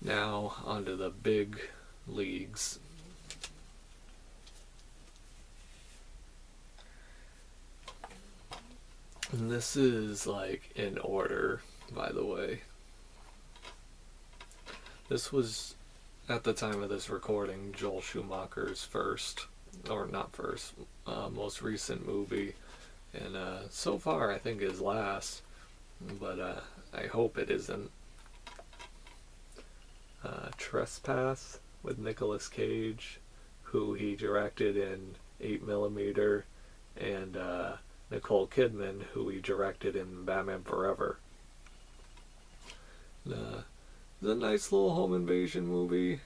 Now onto the big leagues. And this is like in order, by the way. This was, at the time of this recording, Joel Schumacher's first, or not first, most recent movie. And so far, I think his last. But I hope it isn't. Trespass with Nicolas Cage, who he directed in 8mm, and Nicole Kidman, who he directed in Batman Forever. It's a nice little home invasion movie.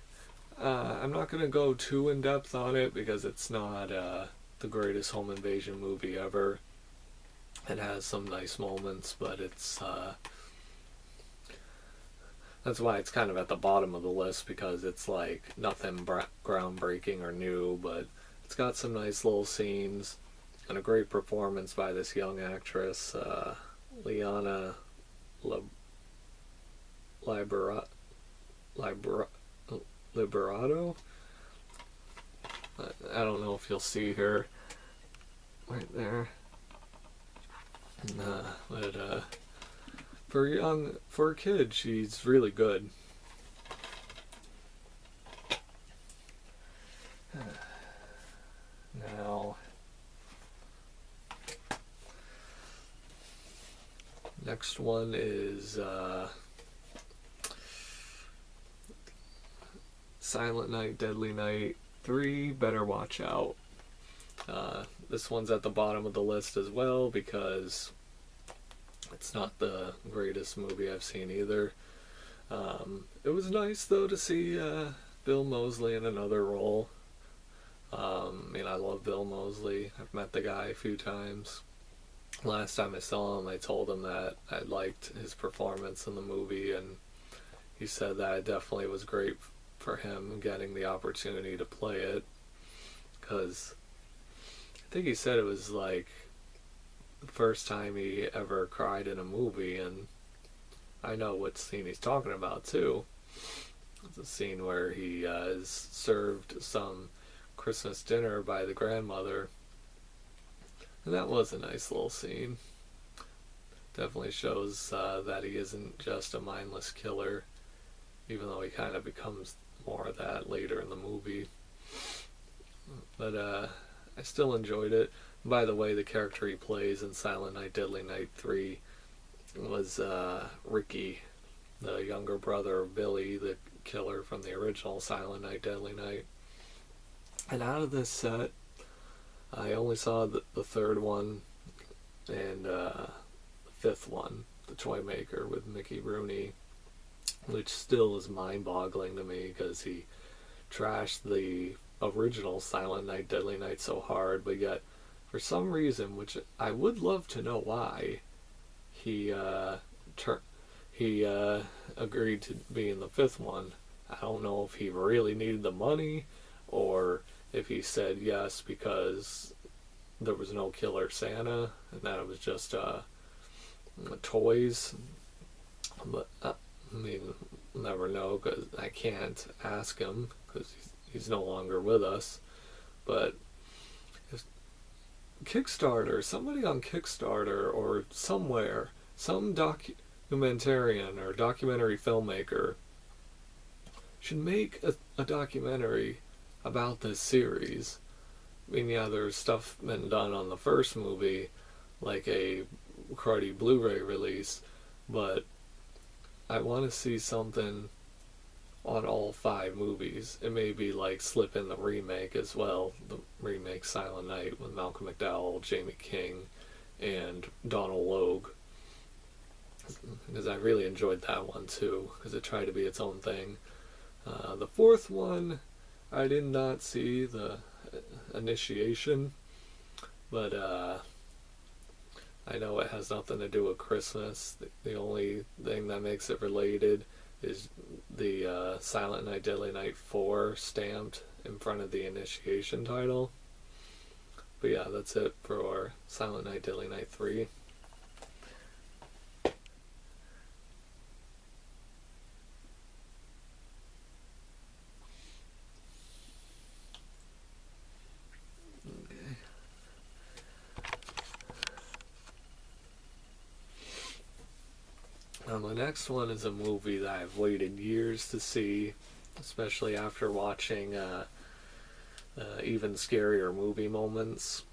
I'm not going to go too in depth on it because it's not the greatest home invasion movie ever. It has some nice moments, but it's that's why it's kind of at the bottom of the list, because it's like nothing groundbreaking or new, but it's got some nice little scenes and a great performance by this young actress, Liana Liberato. I don't know if you'll see her right there. But for a kid, she's really good. Now, next one is Silent Night, Deadly Night 3, Better Watch Out. This one's at the bottom of the list as well because it's not the greatest movie I've seen either. It was nice though to see Bill Moseley in another role. I love Bill Moseley. I've met the guy a few times. Last time I saw him, I told him that I liked his performance in the movie, and he said that it definitely was great for him getting the opportunity to play it, because I think he said it was like the first time he ever cried in a movie, and I know what scene he's talking about too. It's a scene where he is served some Christmas dinner by the grandmother, and that was a nice little scene. Definitely shows that he isn't just a mindless killer, even though he kind of becomes more of that later in the movie. But I still enjoyed it. By the way, the character he plays in Silent Night, Deadly Night 3 was Ricky, the younger brother of Billy, the killer from the original Silent Night, Deadly Night. And out of this set, I only saw the third one and the fifth one, The Toy Maker with Mickey Rooney, which still is mind-boggling to me because he trashed the original Silent Night, Deadly Night so hard, but yet for some reason, which I would love to know why, he agreed to be in the fifth one. I don't know if he really needed the money or if he said yes because there was no killer Santa and that it was just toys. But we'll never know because I can't ask him because he's no longer with us. But Kickstarter, somebody on Kickstarter or somewhere, some documentarian or documentary filmmaker should make a documentary about this series. Yeah, there's stuff been done on the first movie, like a cruddy Blu-ray release, but I want to see something on all 5 movies. It may be like slip in the remake as well, the remake Silent Night with Malcolm McDowell, Jamie King, and Donald Logue, because I really enjoyed that one too, because it tried to be its own thing. The fourth one, I did not see, the Initiation, but I know it has nothing to do with Christmas. The only thing that makes it related is the Silent Night, Deadly Night 4 stamped in front of the Initiation title. But yeah, that's it for Silent Night, Deadly Night 3. Now, the next one is a movie that I've waited years to see, especially after watching Even Scarier Movie Moments,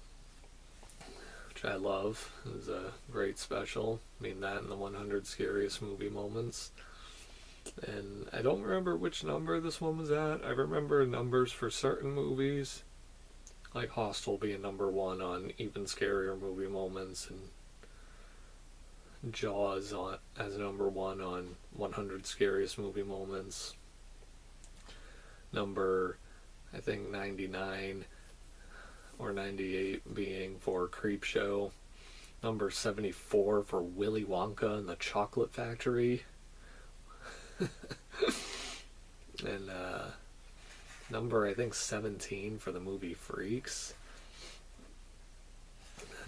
which I love. It was a great special. I mean, that and the 100 Scariest Movie Moments. And I don't remember which number this one was at. I remember numbers for certain movies, like Hostel being number one on Even Scarier Movie Moments, and Jaws as number one on 100 Scariest Movie Moments. Number, I think, 99 or 98 being for Creepshow. Number 74 for Willy Wonka and the Chocolate Factory. And number, I think, 17 for the movie Freaks.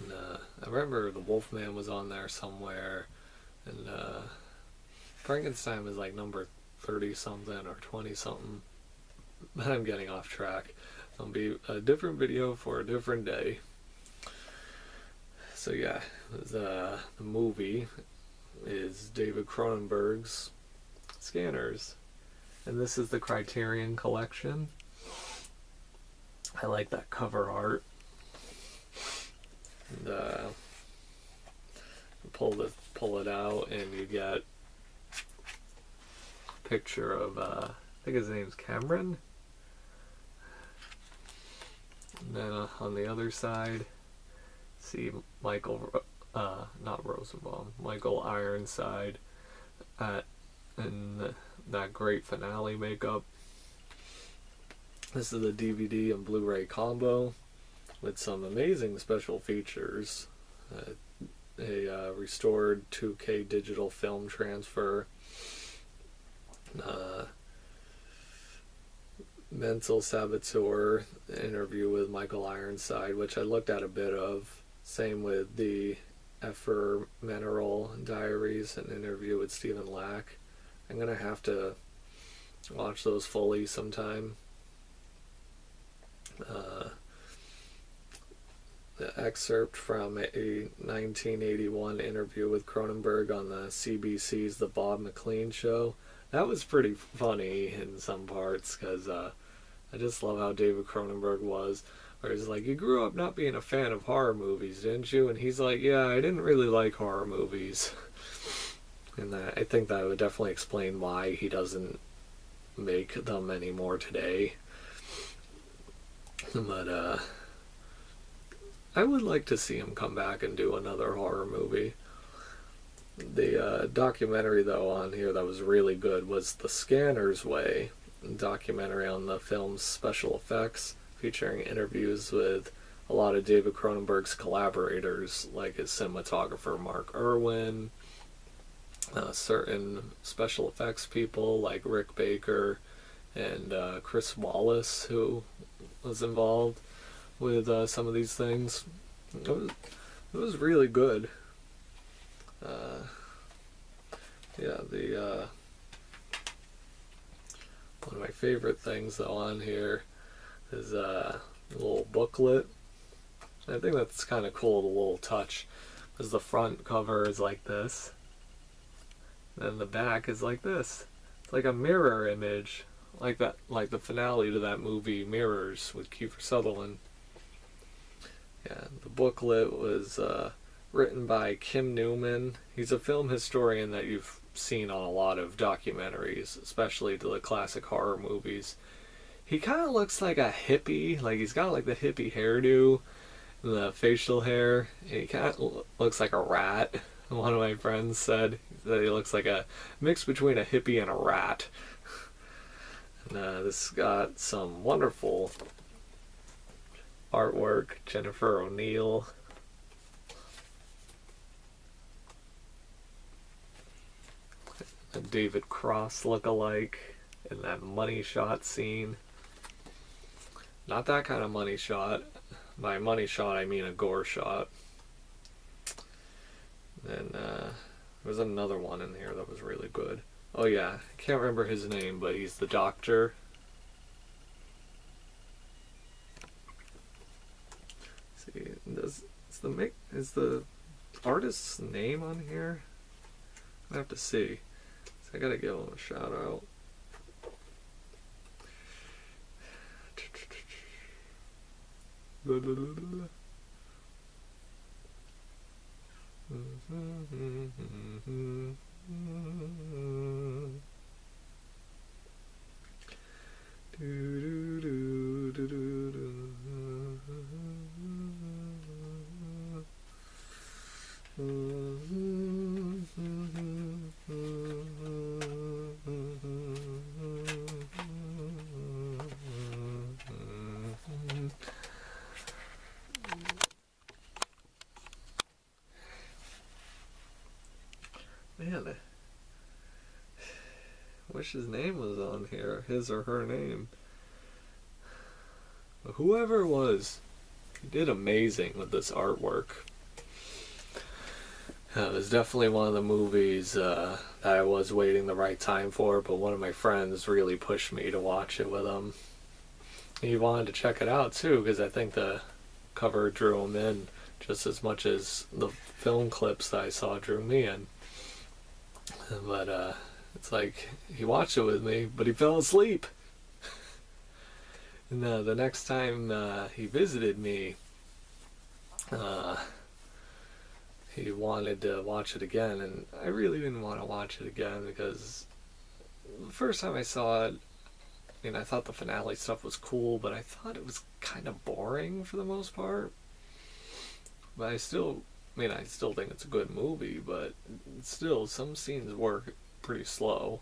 And I remember the Wolfman was on there somewhere, and Frankenstein was like number 30 something or 20 something. I'm getting off track. It'll be a different video for a different day. So yeah, the movie is David Cronenberg's Scanners, and this is the Criterion Collection. I like that cover art. And pull it out, and you get a picture of I think his name's Cameron. And then on the other side, see Michael, not Rosenbaum, Michael Ironside in that great finale makeup. This is the DVD and Blu-ray combo with some amazing special features. A restored 2K digital film transfer. Mental Saboteur interview with Michael Ironside, which I looked at a bit of. Same with the Ephemeral Diaries, an interview with Stephen Lack. I'm gonna have to watch those fully sometime. The excerpt from a 1981 interview with Cronenberg on the CBC's The Bob McLean Show. That was pretty funny in some parts, because I just love how David Cronenberg was. Where he's like, you grew up not being a fan of horror movies, didn't you? And he's like, yeah, I didn't really like horror movies. And I think that would definitely explain why he doesn't make them anymore today. But I would like to see him come back and do another horror movie. The documentary, though, on here that was really good was The Scanner's Way, a documentary on the film's special effects, featuring interviews with a lot of David Cronenberg's collaborators, like his cinematographer Mark Irwin, certain special effects people like Rick Baker and Chris Wallace, who was involved with some of these things. It was really good. Yeah, one of my favorite things though on here is a little booklet. I think that's kind of cool, the little touch, because the front cover is like this, then the back is like this. It's like a mirror image, like that, like the finale to that movie Mirrors with Kiefer Sutherland. Yeah, the booklet was written by Kim Newman. He's a film historian that you've seen on a lot of documentaries, especially to the classic horror movies. He kind of looks like a hippie, like he's got like the hippie hairdo, and the facial hair. And he kind of looks like a rat. One of my friends said that he looks like a mix between a hippie and a rat. And this got some wonderful artwork. Jennifer O'Neill. A David Cross look-alike in that money shot scene. Not that kind of money shot. By money shot, I mean a gore shot. And there was another one in here that was really good. Oh yeah, I can't remember his name, but he's the doctor. Let's see, is the artist's name on here? I have to see. So I gotta give him a shout out. Man, I wish his name was on here, his or her name. But whoever it was, he did amazing with this artwork. It was definitely one of the movies that I was waiting the right time for, but one of my friends really pushed me to watch it with him. He wanted to check it out too, because I think the cover drew him in just as much as the film clips that I saw drew me in. But it's like, he watched it with me, but he fell asleep. And the next time he visited me, he wanted to watch it again, and I really didn't want to watch it again because the first time I saw it, I mean, I thought the finale stuff was cool, but I thought it was kind of boring for the most part. But I still think it's a good movie, but still, some scenes work pretty slow.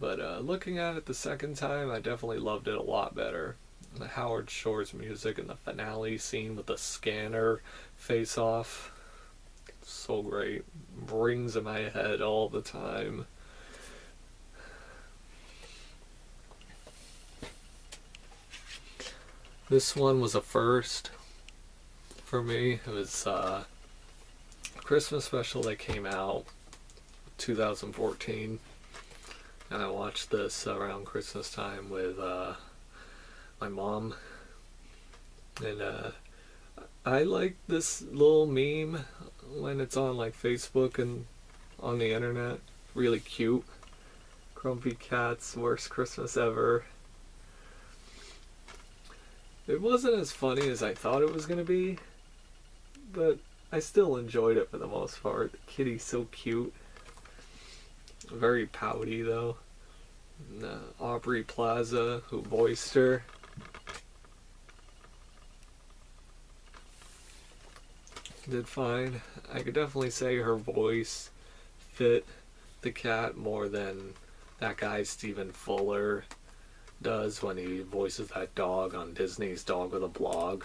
But looking at it the second time, I definitely loved it a lot better. The Howard Shore's music and the finale scene with the scanner face-off, so great. Rings in my head all the time. This one was a first for me. It was a Christmas special that came out 2014, and I watched this around Christmas time with my mom, and I like this little meme when it's on like Facebook and on the internet. Really cute. Grumpy Cat's worst Christmas ever. It wasn't as funny as I thought it was going to be, but I still enjoyed it for the most part. The kitty's so cute. Very pouty though. And, Aubrey Plaza, who voiced her, did fine. I could definitely say her voice fit the cat more than that guy Stephen Fuller does when he voices that dog on Disney's Dog with a Blog,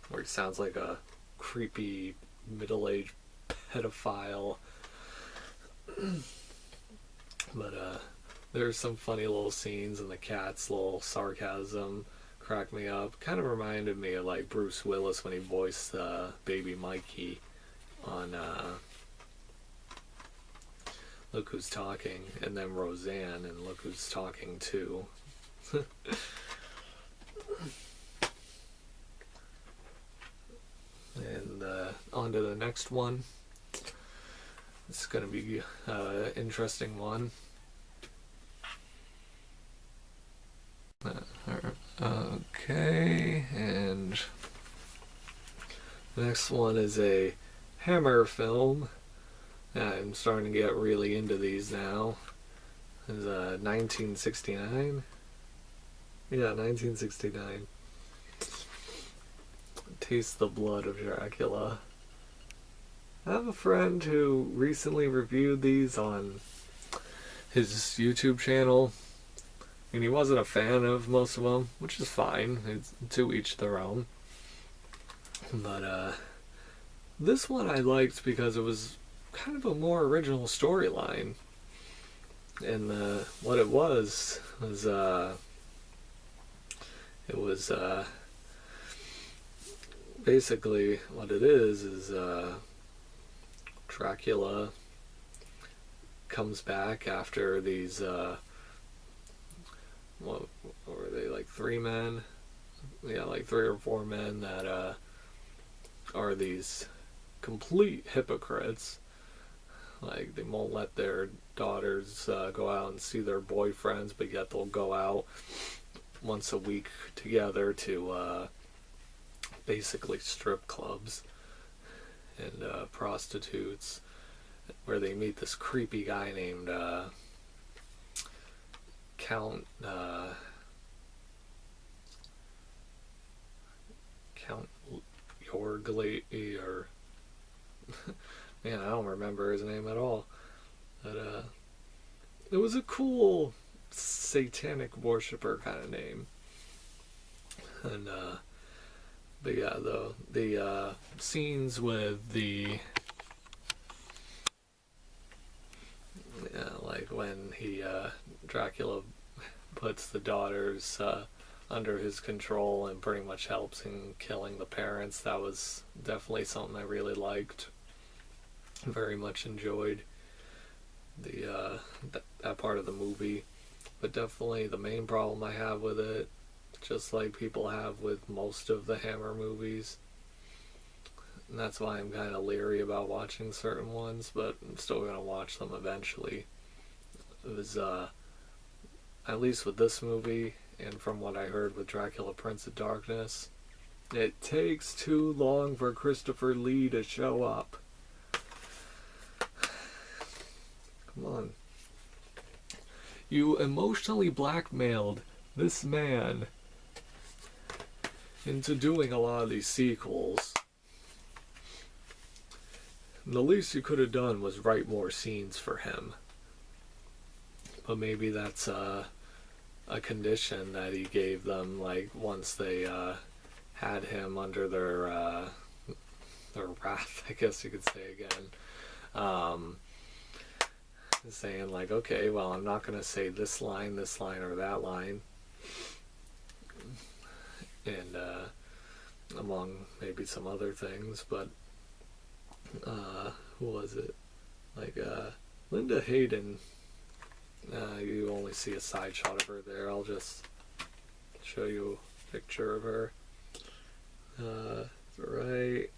where he sounds like a creepy middle-aged pedophile. But there's some funny little scenes, and the cat's little sarcasm cracked me up. Kind of reminded me of like Bruce Willis when he voiced baby Mikey on Look Who's Talking, and then Roseanne and Look Who's Talking too. And on to the next one. It's going to be an interesting one. Okay, and the next one is a Hammer film. I'm starting to get really into these now. It's 1969. Yeah, 1969. Taste the Blood of Dracula. I have a friend who recently reviewed these on his YouTube channel, and he wasn't a fan of most of them, which is fine. It's to each their own. But this one I liked because it was kind of a more original storyline. And what it was basically what it is Dracula comes back after these what were they, like 3 men? Yeah, like 3 or 4 men that are these complete hypocrites Like, they won't let their daughters go out and see their boyfriends, but yet they'll go out once a week together to basically strip clubs and prostitutes, where they meet this creepy guy named Count Count Yorgley, or man, I don't remember his name at all. But it was a cool satanic worshiper kind of name. And but yeah, the scenes with the like when Dracula puts the daughters under his control and pretty much helps in killing the parents, that was definitely something I really liked. Very much enjoyed that part of the movie. But definitely the main problem I have with it, just like people have with most of the Hammer movies, and that's why I'm kind of leery about watching certain ones, but I'm still going to watch them eventually. It was, at least with this movie, and from what I heard with Dracula Prince of Darkness, it takes too long for Christopher Lee to show up. Come on. You emotionally blackmailed this man into doing a lot of these sequels. And the least you could have done was write more scenes for him. But maybe that's a condition that he gave them, like, once they had him under their wrath, I guess you could say again. Saying, like, okay, well, I'm not going to say this line, or that line. And among maybe some other things, but who was it? Like Linda Hayden. You only see a side shot of her there. I'll just show you a picture of her. Right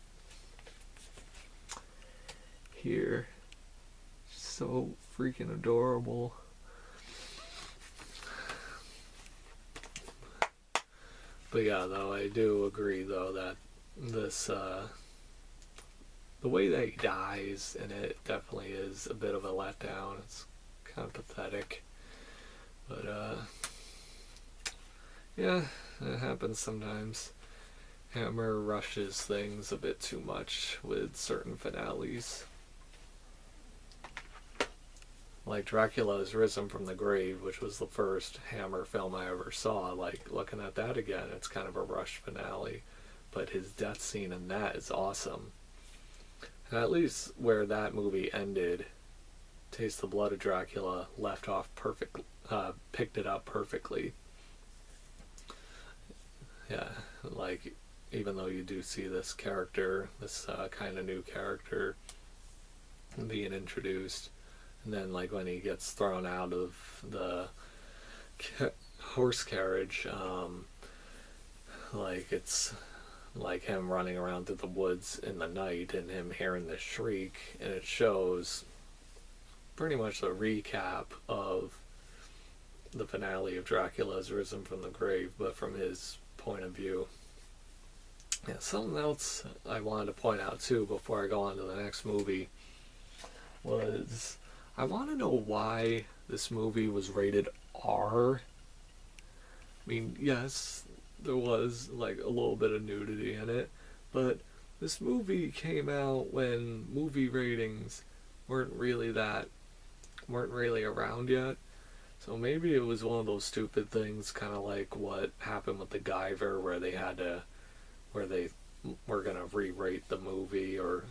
here. So freaking adorable. But yeah, though, I do agree, though, that this, the way that he dies in it definitely is a bit of a letdown. It's kind of pathetic. But, yeah, it happens sometimes. Hammer rushes things a bit too much with certain finales. Like Dracula is Risen from the Grave, which was the first Hammer film I ever saw. Like, looking at that again, it's kind of a rushed finale. But his death scene in that is awesome. And at least where that movie ended, Taste the Blood of Dracula left off picked it up perfectly. Yeah, like, even though you do see this character, this kind of new character being introduced, and then, like, when he gets thrown out of the horse carriage, like, it's like him running around through the woods in the night and him hearing the shriek, and it shows pretty much a recap of the finale of Dracula's Risen from the Grave, but from his point of view. Yeah, something else I wanted to point out too before I go on to the next movie was, I want to know why this movie was rated R. I mean, yes, there was like a little bit of nudity in it, but this movie came out when movie ratings weren't really around yet. So maybe it was one of those stupid things, kind of like what happened with the Guyver, where they were gonna re-rate the movie or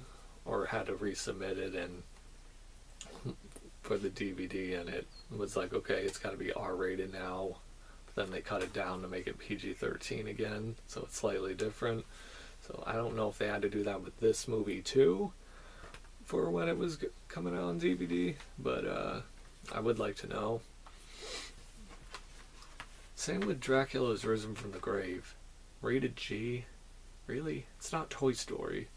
had to resubmit it and for the DVD, and it was like, okay, it's got to be R-rated now. But then they cut it down to make it PG-13 again, so it's slightly different. So I don't know if they had to do that with this movie too for when it was coming out on DVD, but I would like to know. Same with Dracula's Risen from the Grave. Rated G? Really? It's not Toy Story.